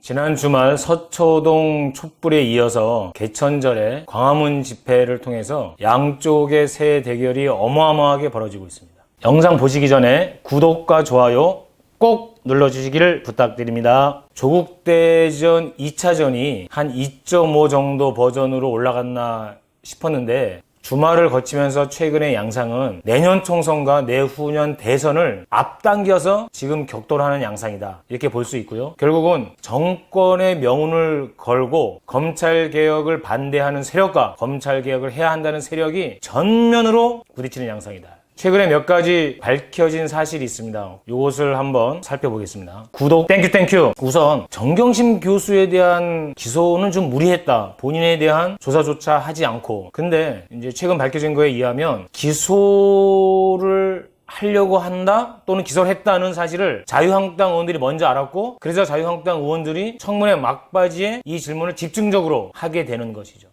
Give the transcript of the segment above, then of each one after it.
지난 주말 서초동 촛불에 이어서 개천절에 광화문 집회를 통해서 양쪽의 세 대결이 어마어마하게 벌어지고 있습니다. 영상 보시기 전에 구독과 좋아요 꼭 눌러주시기를 부탁드립니다. 조국대전 2차전이 한 2.5 정도 버전으로 올라갔나 싶었는데 주말을 거치면서 최근의 양상은 내년 총선과 내후년 대선을 앞당겨서 지금 격돌하는 양상이다, 이렇게 볼 수 있고요. 결국은 정권의 명운을 걸고 검찰개혁을 반대하는 세력과 검찰개혁을 해야 한다는 세력이 전면으로 부딪히는 양상이다. 최근에 몇 가지 밝혀진 사실이 있습니다. 이것을 한번 살펴보겠습니다. 구독 땡큐. 우선 정경심 교수에 대한 기소는 좀 무리했다. 본인에 대한 조사조차 하지 않고. 근데 이제 최근 밝혀진 거에 의하면 기소를 하려고 한다 또는 기소를 했다는 사실을 자유한국당 의원들이 먼저 알았고, 그래서 자유한국당 의원들이 청문회 막바지에 이 질문을 집중적으로 하게 되는 것이죠.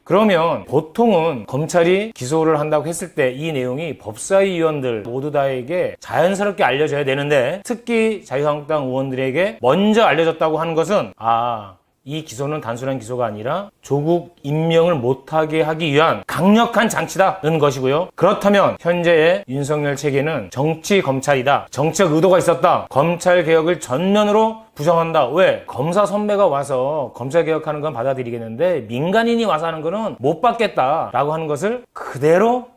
그러면 보통은 검찰이 기소를 한다고 했을 때 이 내용이 법사위원들 모두 다에게 자연스럽게 알려져야 되는데, 특히 자유한국당 의원들에게 먼저 알려졌다고 하는 것은 이 기소는 단순한 기소가 아니라 조국 임명을 못하게 하기 위한 강력한 장치다는 것이고요. 그렇다면 현재의 윤석열 체계는 정치 검찰이다, 정치적 의도가 있었다, 검찰 개혁을 전면으로 부정한다. 왜? 검사 선배가 와서 검찰 개혁하는 건 받아들이겠는데 민간인이 와서 하는 거는 못 받겠다라고 하는 것을 그대로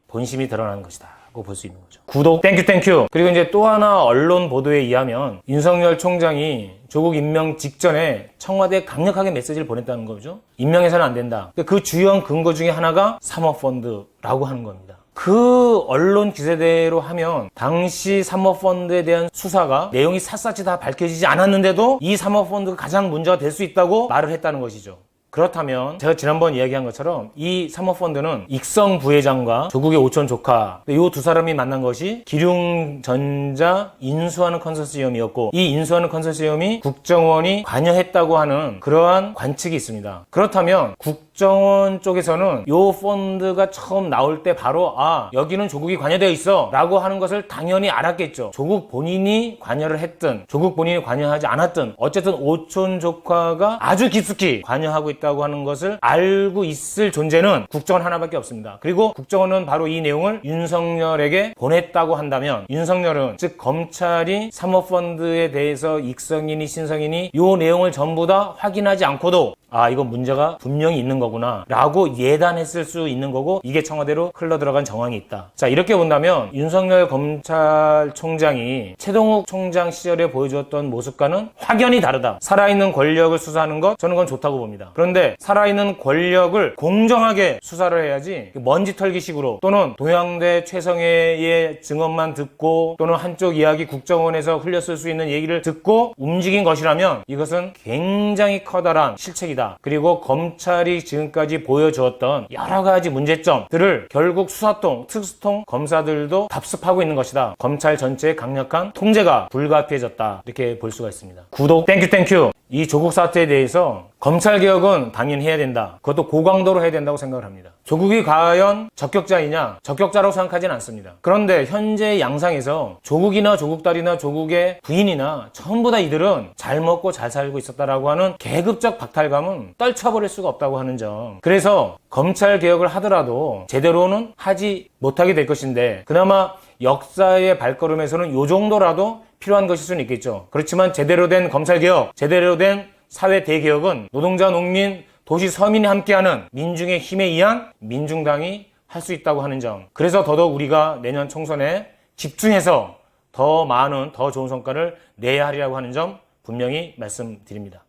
본심이 드러나는 것이다 고 볼 수 있는 거죠. 구독 땡큐. 그리고 이제 또 하나 언론 보도에 의하면 윤석열 총장이 조국 임명 직전에 청와대에 강력하게 메시지를 보냈다는 거죠. 임명해서는 안 된다. 그 주요한 근거 중에 하나가 사모펀드라고 하는 겁니다. 그 언론 기세대로 하면 당시 사모펀드에 대한 수사가 내용이 샅샅이 다 밝혀지지 않았는데도 이 사모펀드가 가장 문제가 될 수 있다고 말을 했다는 것이죠. 그렇다면 제가 지난번 이야기한 것처럼 이 사모펀드는 익성 부회장과 조국의 오촌 조카, 이 두 사람이 만난 것이 기륭전자 인수하는 컨소시엄이었고, 이 인수하는 컨소시엄이 국정원이 관여했다고 하는 그러한 관측이 있습니다. 그렇다면 국정원 쪽에서는 이 펀드가 처음 나올 때 바로 여기는 조국이 관여되어 있어 라고 하는 것을 당연히 알았겠죠. 조국 본인이 관여를 했든 조국 본인이 관여하지 않았든 어쨌든 오촌 조카가 아주 깊숙이 관여하고 있다고 하는 것을 알고 있을 존재는 국정원 하나밖에 없습니다. 그리고 국정원은 바로 이 내용을 윤석열에게 보냈다고 한다면, 윤석열은 즉 검찰이 사모펀드에 대해서 익성이니 신성이니 이 내용을 전부 다 확인하지 않고도 이건 문제가 분명히 있는 거구나 라고 예단했을 수 있는 거고, 이게 청와대로 흘러들어간 정황이 있다. 자, 이렇게 본다면 윤석열 검찰총장이 최동욱 총장 시절에 보여주었던 모습과는 확연히 다르다. 살아있는 권력을 수사하는 것, 저는 그건 좋다고 봅니다. 그런데 살아있는 권력을 공정하게 수사를 해야지 먼지 털기식으로, 또는 동양대 최성해의 증언만 듣고 또는 한쪽 이야기 국정원에서 흘렸을 수 있는 얘기를 듣고 움직인 것이라면 이것은 굉장히 커다란 실책이다. 그리고 검찰이 지금까지 보여주었던 여러 가지 문제점들을 결국 수사통, 특수통 검사들도 답습하고 있는 것이다. 검찰 전체의 강력한 통제가 불가피해졌다, 이렇게 볼 수가 있습니다. 구독 땡큐. 이 조국 사태에 대해서 검찰개혁은 당연히 해야 된다. 그것도 고강도로 해야 된다고 생각을 합니다. 조국이 과연 적격자이냐? 적격자라고 생각하지는 않습니다. 그런데 현재 양상에서 조국이나 조국 딸이나 조국의 부인이나 전부 다 이들은 잘 먹고 잘 살고 있었다라고 하는 계급적 박탈감은 떨쳐버릴 수가 없다고 하는 점. 그래서 검찰개혁을 하더라도 제대로는 하지 못하게 될 것인데, 그나마 역사의 발걸음에서는 이 정도라도 필요한 것일 수는 있겠죠. 그렇지만 제대로 된 검찰개혁, 제대로 된 사회 대개혁은 노동자, 농민, 도시, 서민이 함께하는 민중의 힘에 의한 민중당이 할 수 있다고 하는 점. 그래서 더더욱 우리가 내년 총선에 집중해서 더 많은, 더 좋은 성과를 내야 하리라고 하는 점 분명히 말씀드립니다.